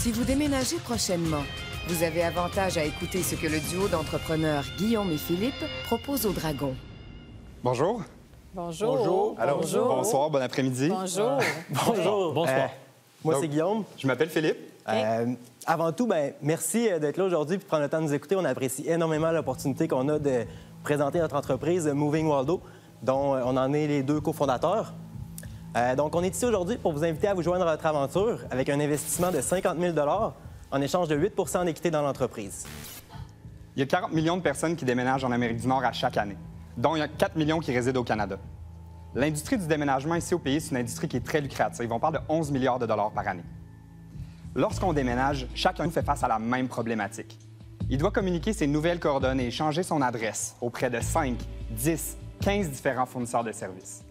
Si vous déménagez prochainement, vous avez avantage à écouter ce que le duo d'entrepreneurs Guillaume et Philippe propose au Dragon. Bonjour. Bonjour. Bonjour. Alors, Bonjour. bonsoir, bon après-midi. Bonjour. Bonjour. Bonsoir. Moi, Donc, c'est Guillaume. Je m'appelle Philippe. Avant tout, merci d'être là aujourd'hui et de prendre le temps de nous écouter. On apprécie énormément l'opportunité qu'on a de présenter notre entreprise Moving Waldo, dont on en est les deux cofondateurs. Donc, on est ici aujourd'hui pour vous inviter à vous joindre à notre aventure avec un investissement de 50 000 en échange de 8 d'équité dans l'entreprise. Il y a 40 millions de personnes qui déménagent en Amérique du Nord à chaque année, dont il y a 4 millions qui résident au Canada. L'industrie du déménagement ici au pays, c'est une industrie qui est très lucrative. On parle de 11 milliards de dollars par année. Lorsqu'on déménage, chacun fait face à la même problématique. Il doit communiquer ses nouvelles coordonnées et changer son adresse auprès de 5, 10, 15 différents fournisseurs de services.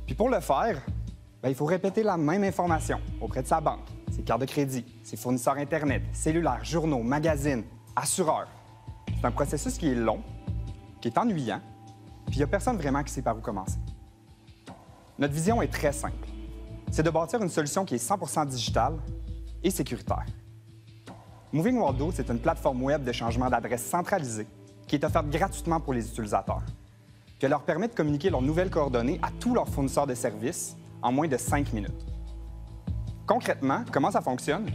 Puis pour le faire, il faut répéter la même information auprès de sa banque, ses cartes de crédit, ses fournisseurs Internet, cellulaires, journaux, magazines, assureurs. C'est un processus qui est long, qui est ennuyant, puis il n'y a personne vraiment qui sait par où commencer. Notre vision est très simple. C'est de bâtir une solution qui est 100% digitale et sécuritaire. Moving Waldo, c'est une plateforme web de changement d'adresse centralisée qui est offerte gratuitement pour les utilisateurs. Puis elle leur permet de communiquer leurs nouvelles coordonnées à tous leurs fournisseurs de services en moins de 5 minutes. Concrètement, comment ça fonctionne?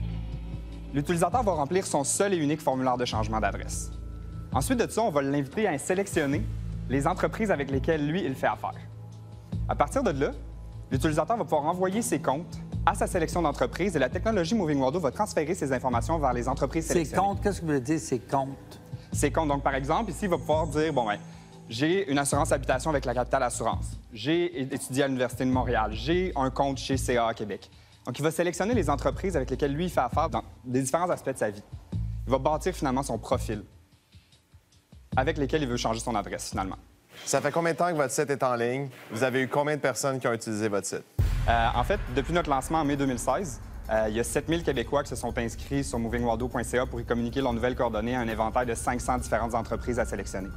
L'utilisateur va remplir son seul et unique formulaire de changement d'adresse. Ensuite de ça, on va l'inviter à sélectionner les entreprises avec lesquelles lui, il fait affaire. À partir de là, l'utilisateur va pouvoir envoyer ses comptes à sa sélection d'entreprises et la technologie Moving Waldo va transférer ces informations vers les entreprises sélectionnées. Ces comptes, qu'est-ce que vous voulez dire, ces comptes? Ces comptes, donc par exemple, ici, il va pouvoir dire, j'ai une assurance habitation avec la Capitale Assurance. J'ai étudié à l'Université de Montréal. J'ai un compte chez CA Québec. Donc, il va sélectionner les entreprises avec lesquelles lui, il fait affaire dans les différents aspects de sa vie. Il va bâtir finalement son profil avec lesquels il veut changer son adresse, finalement. Ça fait combien de temps que votre site est en ligne? Vous avez eu combien de personnes qui ont utilisé votre site? En fait, depuis notre lancement en mai 2016, il y a 7000 Québécois qui se sont inscrits sur movingwaldo.ca pour y communiquer leurs nouvelles coordonnées à un inventaire de 500 différentes entreprises à sélectionner.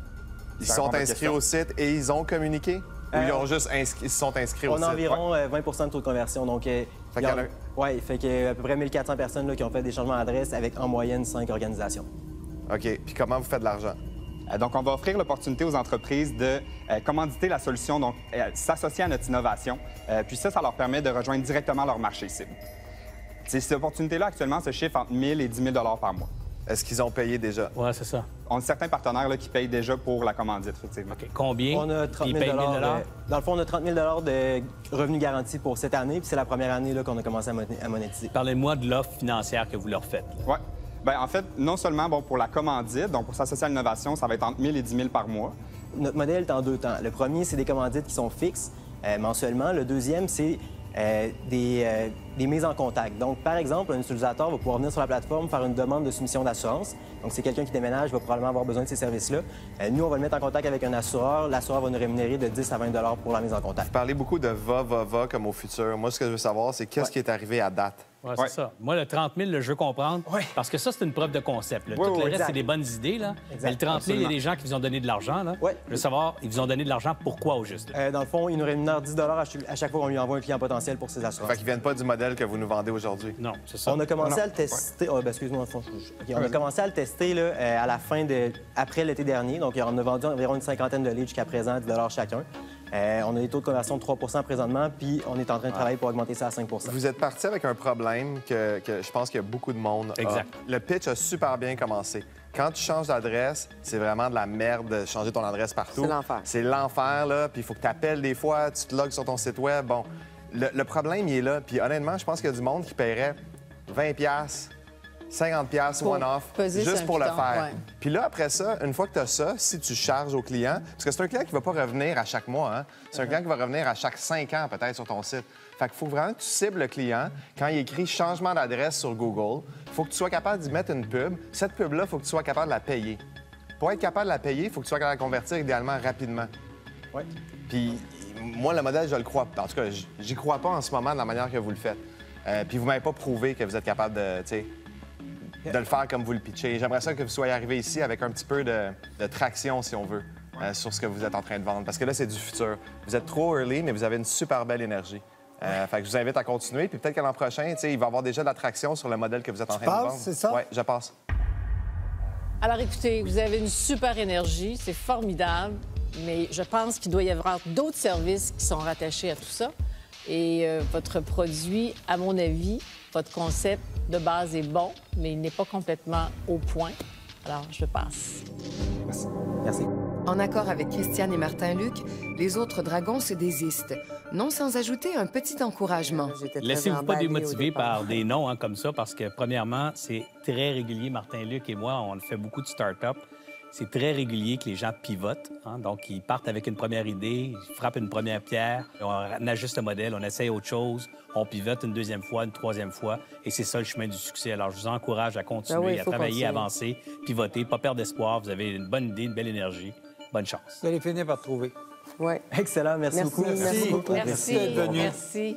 Ils sont inscrits au site et ils ont communiqué? Ou ils ont juste ils se sont inscrits au site? On a environ 20 de taux de conversion. Donc, fait qu'il y a à peu près 1400 personnes là, qui ont fait des changements d'adresse avec en moyenne 5 organisations. OK. Puis comment vous faites de l'argent? Donc, on va offrir l'opportunité aux entreprises de commanditer la solution, donc s'associer à notre innovation. Puis ça leur permet de rejoindre directement leur marché cible. Cette opportunité-là, actuellement, se chiffre entre 1 000 et 10 000 par mois. Est-ce qu'ils ont payé déjà? Oui, c'est ça. On a certains partenaires là, qui payent déjà pour la commandite, effectivement. OK. Combien? On a 30 Ils 000 payent 1 000 Dans le fond, on a 30 000 de revenus garantis pour cette année, puis c'est la première année là, qu'on a commencé à monétiser. Parlez-moi de l'offre financière que vous leur faites. Oui. En fait, non seulement pour la commandite, donc pour s'associer à l'innovation, ça va être entre 1 000 et 10 000 par mois. Notre modèle est en 2 temps. Le premier, c'est des commandites qui sont fixes mensuellement. Le deuxième, c'est des mises en contact. Donc, par exemple, un utilisateur va pouvoir venir sur la plateforme, faire une demande de soumission d'assurance. Donc, c'est quelqu'un qui déménage, va probablement avoir besoin de ces services-là. Nous, on va le mettre en contact avec un assureur. L'assureur va nous rémunérer de 10 à 20 pour la mise en contact. Vous parlez beaucoup de va comme au futur. Moi, ce que je veux savoir, c'est qu'est-ce qui est arrivé à date? Oui, c'est ça. Moi, le 30 000, je veux comprendre, parce que ça, c'est une preuve de concept. Tout le reste, c'est des bonnes idées. Là. Mais le 30 000, il y a des gens qui vous ont donné de l'argent. Là. Je veux savoir, ils vous ont donné de l'argent pourquoi au juste? Dans le fond, ils nous rémunèrent 10 à chaque fois qu'on lui envoie un client potentiel pour ses assurances. Fait qu'ils viennent pas du modèle que vous nous vendez aujourd'hui? Non, c'est ça. On a commencé à le tester. Excuse-moi, on a commencé à le tester là, à la fin après l'été dernier. Donc, on a vendu environ une cinquantaine de leads jusqu'à présent, 10 chacun. On a des taux de conversion de 3 présentement, puis on est en train de travailler pour augmenter ça à 5 Vous êtes parti avec un problème que je pense qu'il y a beaucoup de monde a. Exact. Le pitch a super bien commencé. Quand tu changes d'adresse, c'est vraiment de la merde de changer ton adresse partout. C'est l'enfer. C'est l'enfer, là. Puis il faut que tu appelles des fois, tu te logs sur ton site web. Bon, le problème, il est là. Puis honnêtement, je pense qu'il y a du monde qui paierait 20 $50 one-off, juste pour le faire. Ouais. Puis là, après ça, une fois que tu as ça, si tu charges au client, parce que c'est un client qui ne va pas revenir à chaque mois, hein? C'est un client qui va revenir à chaque 5 ans peut-être sur ton site. Fait qu'il faut vraiment que tu cibles le client. Quand il écrit changement d'adresse sur Google, il faut que tu sois capable d'y mettre une pub. Cette pub-là, il faut que tu sois capable de la payer. Pour être capable de la payer, il faut que tu sois capable de la convertir idéalement rapidement. Oui. Puis moi, le modèle, je le crois. En tout cas, j'y crois pas en ce moment de la manière que vous le faites. Puis vous m'avez pas prouvé que vous êtes capable de le faire comme vous le pitchez. J'aimerais ça que vous soyez arrivé ici avec un petit peu de traction, si on veut, sur ce que vous êtes en train de vendre. Parce que là, c'est du futur. Vous êtes trop early, mais vous avez une super belle énergie. Fait que je vous invite à continuer. Puis peut-être que l'an prochain, il va y avoir déjà de l'attraction sur le modèle que vous êtes en train de vendre. C'est ça? Oui, je passe. Alors, écoutez, vous avez une super énergie, c'est formidable, mais je pense qu'il doit y avoir d'autres services qui sont rattachés à tout ça. Et votre produit, à mon avis, votre concept de base est bon, mais il n'est pas complètement au point. Alors, je passe. Merci. Merci. En accord avec Christiane et Martin-Luc, les autres dragons se désistent, non sans ajouter un petit encouragement. Laissez-vous pas démotiver par des noms comme ça, parce que, premièrement, c'est très régulier. Martin-Luc et moi, on fait beaucoup de start-up. C'est très régulier que les gens pivotent. Donc, ils partent avec une première idée, ils frappent une première pierre, on ajuste le modèle, on essaye autre chose, on pivote une deuxième fois, une troisième fois, et c'est ça le chemin du succès. Alors, je vous encourage à continuer, à travailler, à avancer, pivoter, pas perdre espoir. Vous avez une bonne idée, une belle énergie. Bonne chance. Vous allez finir par trouver. Oui. Excellent. Merci beaucoup. Merci beaucoup. Merci d'être venu. Merci.